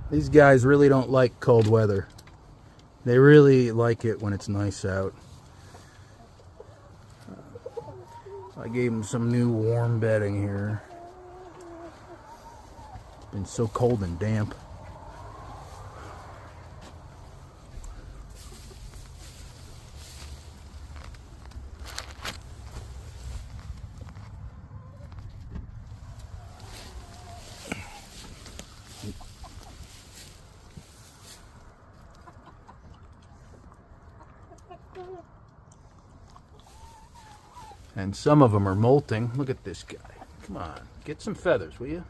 These guys really don't like cold weather. They really like it when it's nice out. I gave them some new warm bedding here. It's been so cold and damp. And some of them are molting. Look at this guy. Come on, get some feathers, will you?